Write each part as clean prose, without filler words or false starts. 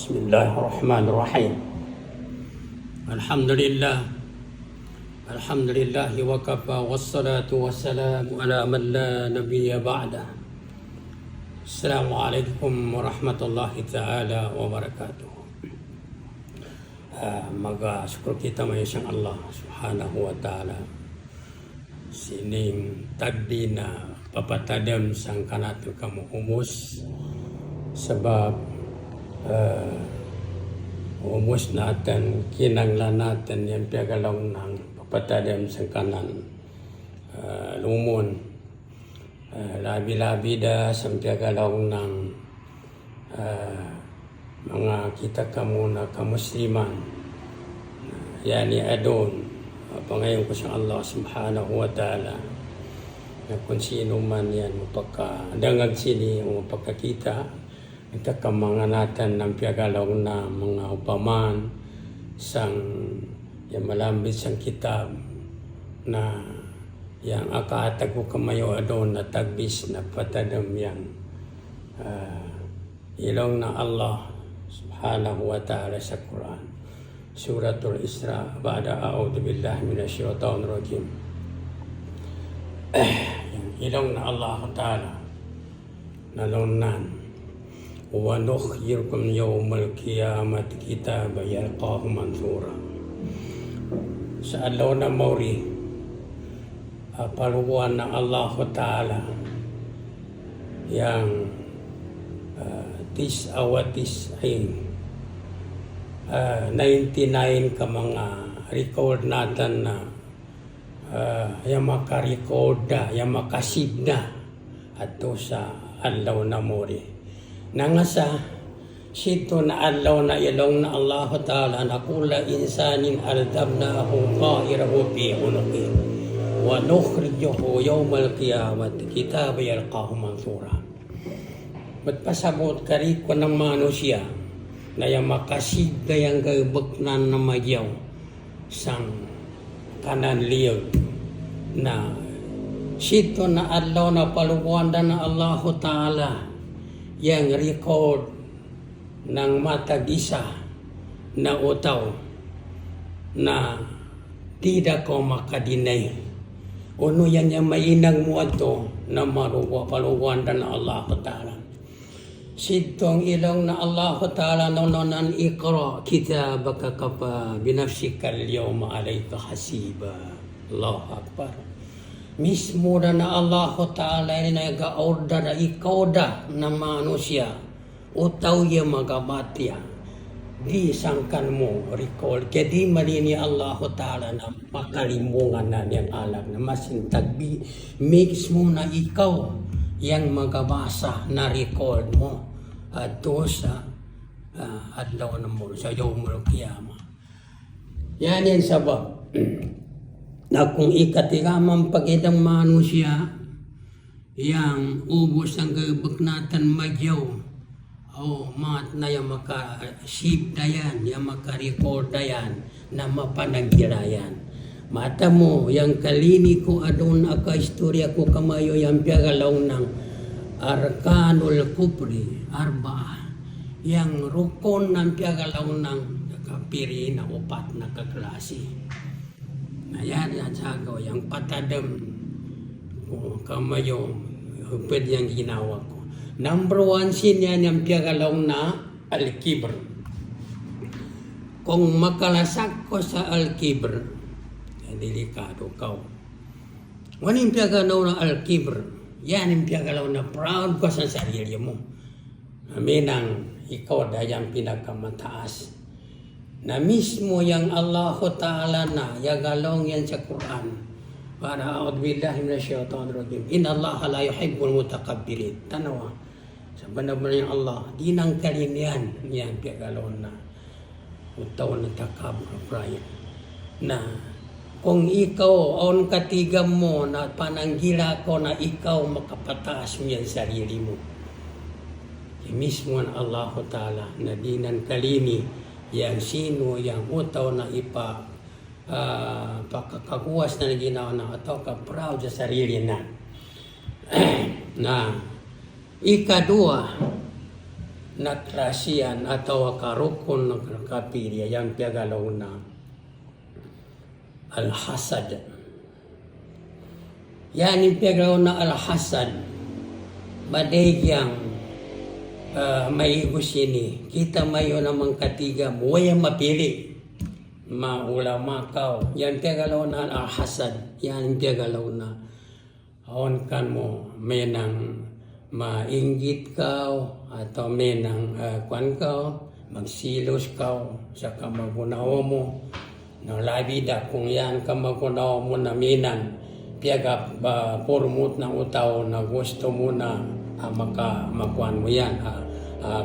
Bismillahirrahmanirrahim. Alhamdulillah wa kafa wassalatu wassalamu ala man la nabiyya ba'da. Assalamualaikum warahmatullahi ta'ala wabarakatuh. Syukur kita mayasang Allah subhanahu wa ta'ala sining tagdi na papatadam sang kanatul kamu humus sebab umus natin, kinanglan natin yung piyagalaw ng papatadam sa kanan lumon labi-labi da sa piyagalaw ng mga kita kamu na kamusliman yani adon pangayon ko sa Allah subhanahu wa ta'ala na kung sino man yan mapakadangag sini o mapakakita nagkakamanga natin ng piyagalaw na mga upaman sang yung malambit sang kitab na yang akaatag ko kamayo adon na tagbis na patadam yang ilong na Allah subhanahu wa ta'ala sa Quran Suratul Isra ba'da a'udhu billahi minasyaitonir rajim ilong na Allah ta'ala nalunnan wa nukhyirukum yawmal qiyamati kitaba yalqahu mansura sa adlaw na mawri paluwan ng Allah Ta'ala yang tisawatis ay 99 ka mga record natin na yung makarecord na yung makasib na ato sa adlaw na mawri nangasa sito na adlaw na ilong na Allah Ta'ala na kula insanin aldabnahu qa'irahu fi unuqi wa nukhrijuhu yawmal qiyamati kitaba yalqahu mansura magpasabot kari ko ng manusia na yung makasid na yung gabaknan na magyaw sang kanan liyog na sito na adlaw na paluwanda na Allah Ta'ala yang record ng matag-isa na utaw na tidak ko makadinay. Uno yan yung mainang mo ato na paluwan na Allah Ta'ala. Sidtong ilong na Allah Ta'ala nononan ikra kitabaka kafa binafsikal yawma alayka hasiba. Allahu Akbar. Mismo na Allah Ta'ala ay nag-order na ikaw da na manusia utaw yung magamatya di sangkan mo recall kaya di malini Allah Ta'ala na makalimungan na niyang alam na masintagbi mismo na ikaw yung magabasa na record mo at sa adlaw na mo sa yawmul qiyamah yan yan sabab na kung ikatigamang pagidang manusia yang ubos ang gabak natin magyaw o mat na yung maka-ship na yan, yung maka-record na yan na mapanagirayan mata mo yung kalini ko adon aka-istorya ko kamayo yung piyagalaw ng arkanul kubri arba yung rukon ng piyagalaw ng kapiri na upat na kaklase ayan yan sagaw, yung patadam kung kamayo, hupid yung ginawa ko. Number 1 sin yan yung piyagalaw na al-kibr. Kung makalasak ko sa al-kibr, delikado ka. Ano yung piyagalaw na al-kibr? Yan yung piyagalaw na proud ko sa sarili mo. Aminang ikaw dahil pinakamataas. Na mismo yang Allah Ta'ala na yagalong yan sa Quran para a'udhu billahi minasyaitonir rajim inna Allah la yuhibbul mutakabbirin tanawa sa benar-benar yang Allah di nang kalinian yan yagalong na utaw na takabur praya na kung ikaw on katigam mo na pananggila ko na ikaw makapataas mo yan sarili mo mismo ang Allah Ta'ala na di nang kalini yang sino yang utaw na pakakakuwas na ginawa na ito ka-proud sa sarili na na ikadua na klasiyan atau karukon ng kapirya yang piyagalaw na al-hasad. Yan yung piyagalaw na al-hasad, madagyang may igusini. Kita mayo namang katiga mo, waya mapili. Maulama kao. Yan piyagalaw na al-hasad. Yan piyagalaw na aon kan mo may nang mainggit kao atau may nang kwan kao, magsilos kao sa kamagunaw mo. No, labi da kung yan kamagunaw mo na minan piyaga pormut ng utaw na gusto mo na makuan mo yan,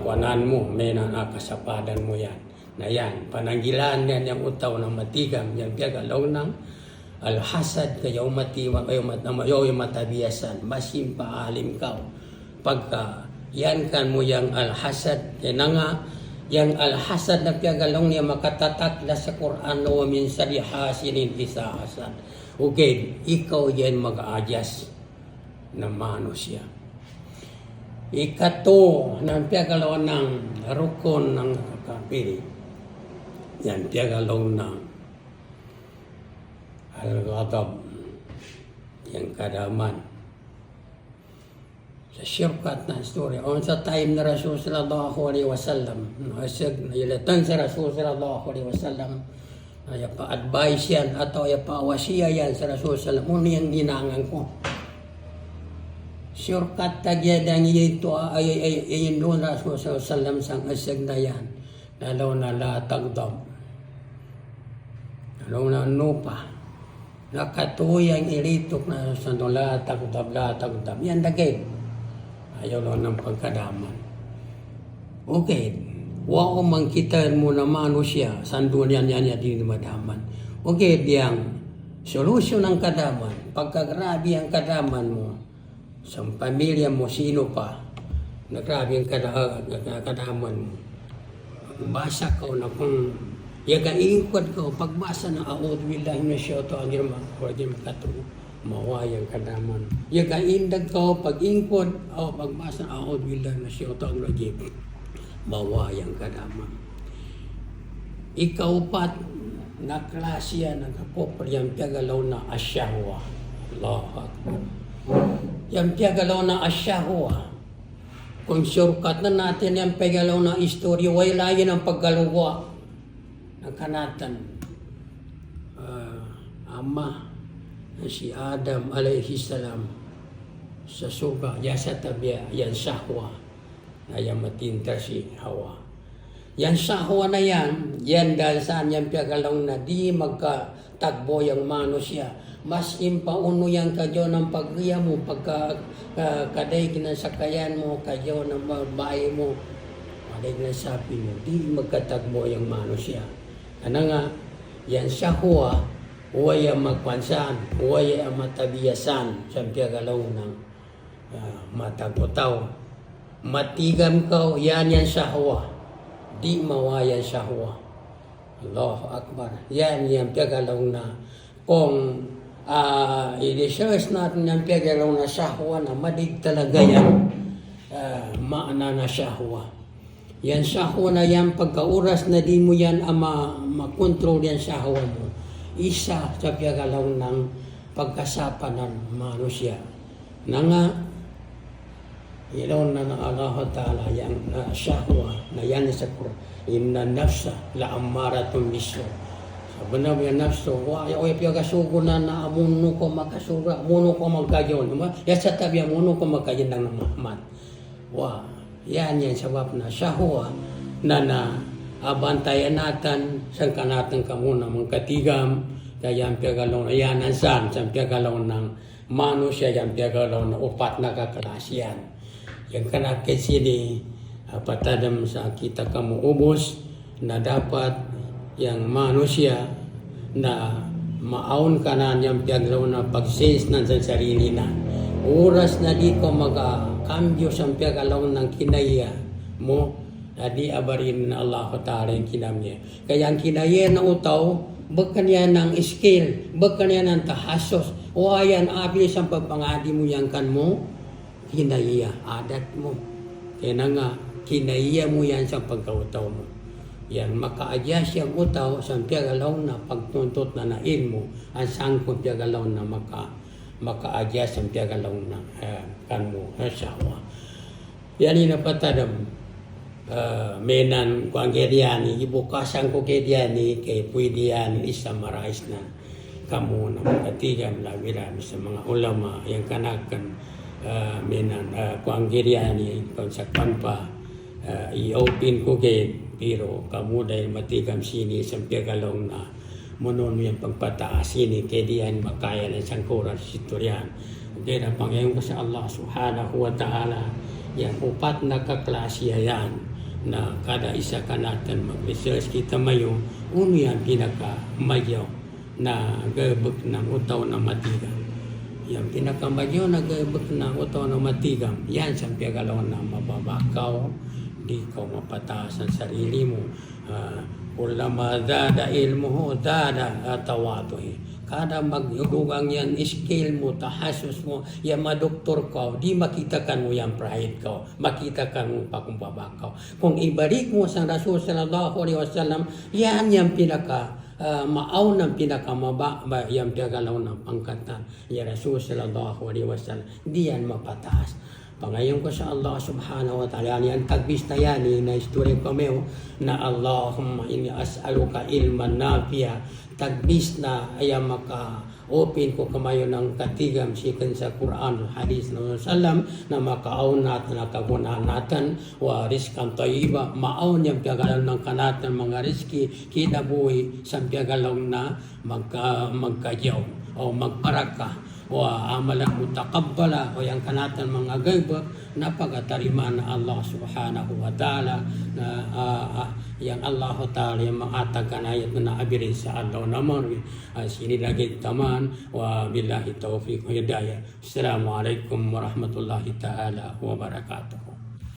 kuanan mo, may nang kasapadan mo yan. Na yan, pananggilan yan yung utaw ng matigam, yan piyagalaw ng al-hasad kayo matiwag, kayo matabiyasan, masim paalim kao. Pagka yan kan mo yung al-hasad, kaya nga, yung al-hasad na piyagalong niya makatatakla sa Quran na wamin salihasinin isaasan. Okay, ikaw yan mag-aadjust na manusia. Ikato ng piyagalaw ng rukon ng kapiri. Yan piyagalaw ng al-ghadab, yung kadaman. Sa syirkat na story, on sa time na Rasul sallallahu alaihi wasallam, nilatan sa Rasul sallallahu alaihi wasallam, na pa-advise yan atau pa-wasiya yan sa Rasul sallallahu alaihi wasallam, dinangan ko. Syirkat tagya dan ito ay doon Rasul sallallahu alaihi wasallam sang asag na yan, lalo na la tagdab, lalo na nupa. Nakatuyang ilitok na sa la tagdab, yan dagay. Ayaw lang ng pagkadaman. Okay, wako mangkitaan mo na manusia, sandun yan din madaman. Okay, diyang solusyon ng kadaman, pagkagrabe ang kadaman mo, sa pamilya mo, sino pa, nagrabe ang kadaman mo. Basa ko na kung yagaingkod ko, pagbasa na aud billahi minasyaitonir rajim makatuwa. Mawayang kadaman. Yagaindag ko pag-ingkod o pagbasa aud billahi minasyaitonir rajim. Mawayang kadaman. Ikaw pat na klasya ng kapopor yung piyagalaw na asyahwa. Allahu Akbar. Yung piyagalaw na asyahwa. Kung shortcut na natin yung piyagalaw na istorya, wala yun ang paggaluwa ng kanatan. Ama si Adam alayhi salam sa surga, yasa tabiya, yan sahwa na yan matinta si Hawa. Yan sahwa na yan dahil saan yan piyagalaw na di magkatagbo yung manusia. Mas impauno yan kadyo ng pagriya mo, pagkadaig na sakayan mo, kadyo ng babae mo, kadaig na sabi mo, di magkatagbo yung manusia. Ano nga, yan sahwa, huwag ang magpansan, huwag ang matabiyasan sa piyagalaw ng matagutaw. Matigam ka, yan sahwa. Di mawayan sahwa. Allahu Akbar. Yan piyagalaw na. Kung i-research natin yung piyagalaw na sahwa na madig talaga yan, maana na sahwa. Yan sahwa na yan, pagkauras na di mo yan makontrol yan sahwa mo. Isa sa piyagalaw ng pagkasapa ng manusia. Na nga, ilaw na ng Allah Ta'ala yung sahwa na yan sa Quran. Inna nafsa la ammaratun bisu. Sabi na yung nafso, o piyagasugo na amuno ko makasura, amuno ko magkayon. Yasa tabi amuno ko magkayon ng Muhammad. Yan sabab na sahwa na abantayan natin sa kanatang kamuna mga katigam, kaya ang piyagalaw na yan ang sa piyagalaw ng manusia, yung piyagalaw na upat na kaklasyan. Yung kanakit sini, patadam sa kita kamu ubos, na dapat yung manusia na maun ka na yung piyagalaw na pag-sense na sa sarili na. Oras na di ko mag-kambyo sa piyagalaw ng kinaya mo, na di abarin na Allah Ta'ala yung kinamya. Kaya ang kinaya na utaw, baka niya ng skill, baka niya ng tahasos, o ayan, abis ang pagpangadi mo yan kan mo, kinaya, adat mo. Kaya na nga, kinaiya mo yan sa pagkautaw mo. Yan, makaadya siyang utaw sa piyagalaw na pagtuntot na nain mo, ang sangkong piyagalaw na makaadya sa piyagalaw na kan mo, asawa. Yan inapatadam, menan kung geriani, ibukasan ko geriani, kay pwede yan isa marais na kamu na makatigam labi-labi sa mga ulama, yang kanakan menan kung geriani, kung sa kanpa, i-open ko gate, pero kamu dahil matigam sini sa piagalong na munon yung pagpataas sini kaya diyan makaya ng sangkuran sa situryan. Okay na Panginoon ko sa Allah subhanahu wa ta'ala, yan upat na kaklase yan na kada isa ka natin mag-research kita mayo, uno yan pinaka-mayaw na gabag ng utaw na matigam. Yan pinaka-mayaw na gabag ng utaw na matigam, yan sa piagalong na mababakaw, di ko mapataas ang sarili mo. Ulama dada ilmuho, dada tawatoy. Kada maghugang yan, skill mo, tahasos mo, yan madoktor ka, di makitakan mo yan pride ka, makitakan mo pakumbaba ka. Kung ibalik mo sa Rasul sallallahu alaihi wasallam, yan yung pinaka maaw ng pinakamaba, yung pinagalaw ng pangkatan. Ya Rasul sallallahu alaihi wasallam, di yan mapataas. Pangayon ko sa Allah subhanahu wa ta'ala, yan tagbis na yan, na istorya ko mew, na Allahumma inni as'aluka ilman nafiya, tagbis na ayam maka-open ko kamayo ng katigam sikan sa Quran, hadis ng Sallam, na makaaw natin, nakagunahan natin, wa rizkan tayyiba, maaw niyang piyagalaw ng kanatan, mga rizki, kita buhay sa piyagalaw na magkayaw o magparaka. Wa amalan mutakabbala o yang kanatan mga gayba na pagatarima na Allah subhanahu wa ta'ala na yang Allah ta'ala yang mengatakanayat na naabirin sa Allah naman sinilagay taman wa billahi taufiq wa hidayah. Assalamualaikum warahmatullahi ta'ala wabarakatuh.